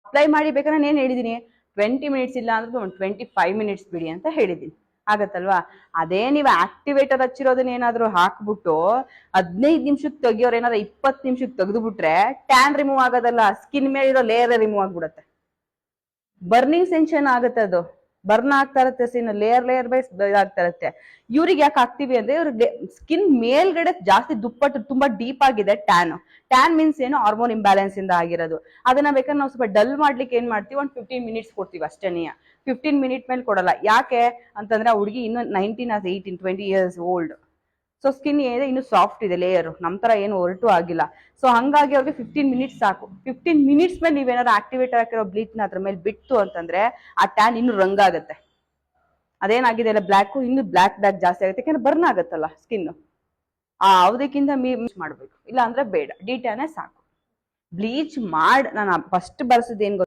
Apply ಮಾಡಿ ಬೇಕಾದ್ರೆ ನಾನು ಏನ್ ಹೇಳಿದೀನಿ 20 ಮಿನಿಟ್ಸ್ ಇಲ್ಲ ಅಂದ್ರೆ ಒಂದು 25 ಮಿನಿಟ್ಸ್ ಬಿಡಿ ಅಂತ ಹೇಳಿದೀನಿ. ಆಗತ್ತಲ್ವಾ? ಅದೇ ನೀವು ಆಕ್ಟಿವೇಟರ್ ಹಚ್ಚಿರೋದನ್ನ ಏನಾದ್ರು ಹಾಕ್ಬಿಟ್ಟು 15 ನಿಮಿಷಕ್ಕೆ ತೆಗಿಯೋರು ಏನಾದ್ರು 20 ನಿಮಿಷಕ್ಕೆ ತೆಗೆದು ಬಿಟ್ರೆ ಟ್ಯಾನ್ ರಿಮೂವ್ ಆಗೋದಲ್ಲ, ಸ್ಕಿನ್ ಮೇಲೆ ಇರೋ ಲೇಯರ್ ರಿಮೂವ್ ಆಗ್ಬಿಡುತ್ತೆ. ಬರ್ನಿಂಗ್ ಸೆನ್ಷನ್ ಆಗುತ್ತೆ, ಅದು ಬರ್ನ್ ಆಗ್ತಾ ಇರುತ್ತೆ, ಲೇಯರ್ ಬೈ ಆಗ್ತಾ ಇರುತ್ತೆ. ಇವ್ರಿಗೆ ಯಾಕೆ ಹಾಕ್ತಿವಿ ಅಂದ್ರೆ ಇವ್ರಿಗೆ ಸ್ಕಿನ್ ಮೇಲ್ಗಡೆ ಜಾಸ್ತಿ ದುಪ್ಪಟ್ಟು ತುಂಬಾ ಡೀಪ್ ಆಗಿದೆ ಟ್ಯಾನ್ ಮೀನ್ಸ್ ಏನು, ಹಾರ್ಮೋನ್ ಇಂಬ್ಯಾಲೆನ್ಸ್ ಇಂದ ಆಗಿರೋದು. ಅದನ್ನ ಬೇಕಾದ್ರೆ ನಾವು ಸ್ವಲ್ಪ ಡಲ್ ಮಾಡ್ಲಿಕ್ಕೆ ಏನ್ ಮಾಡ್ತೀವಿ, ಒಂದು 15 ಮಿನಿಟ್ಸ್ ಕೊಡ್ತೀವಿ ಅಷ್ಟೇನೆ. 15 ಮಿನಿಟ್ ಮೇಲೆ ಕೊಡಲ್ಲ. ಯಾಕೆ ಅಂತಂದ್ರೆ ಆ ಹುಡುಗಿ ಇನ್ನು 20 ಇಯರ್ಸ್ ಓಲ್ಡ್. ಸೊ ಸ್ಕಿನ್ ಏನಿದೆ ಇನ್ನು ಸಾಫ್ಟ್ ಇದೆ ಲೇಯರ್, ನಮ್ ತರ ಏನು ಹೊರಟು ಆಗಿಲ್ಲ. ಸೊ ಹಂಗಾಗಿ ಅವ್ರಿಗೆ 15 ಮಿನಿಟ್ಸ್ ಸಾಕು. 15 ಮಿನಿಟ್ಸ್ ಮೇಲೆ ನೀವೇನಾದ್ರು ಆಕ್ಟಿವೇಟರ್ ಹಾಕಿರೋ ಬ್ಲೀಚ್ ನ ಅದ್ರ ಮೇಲೆ ಬಿಟ್ಟು ಅಂತಂದ್ರೆ ಆ ಟ್ಯಾನ್ ಇನ್ನು ರಂಗಾಗತ್ತೆ. ಅದೇನಾಗಿದೆ ಅಲ್ಲ ಬ್ಲ್ಯಾಕ್, ಇನ್ನು ಬ್ಲ್ಯಾಕ್ ಜಾಸ್ತಿ ಆಗುತ್ತೆ, ಯಾಕಂದ್ರೆ ಬರ್ನ್ ಆಗತ್ತಲ್ಲ ಸ್ಕಿನ್. ಅದಕ್ಕಿಂತ ಮಾಡ್ಬೇಕು, ಇಲ್ಲ ಅಂದ್ರೆ ಬೇಡ, ಡಿಟ್ಯಾನೇ ಸಾಕು. ಬ್ಲೀಚ್ ನಾನು ಫಸ್ಟ್ ಬರ್ಸಿದ್ ಏನ್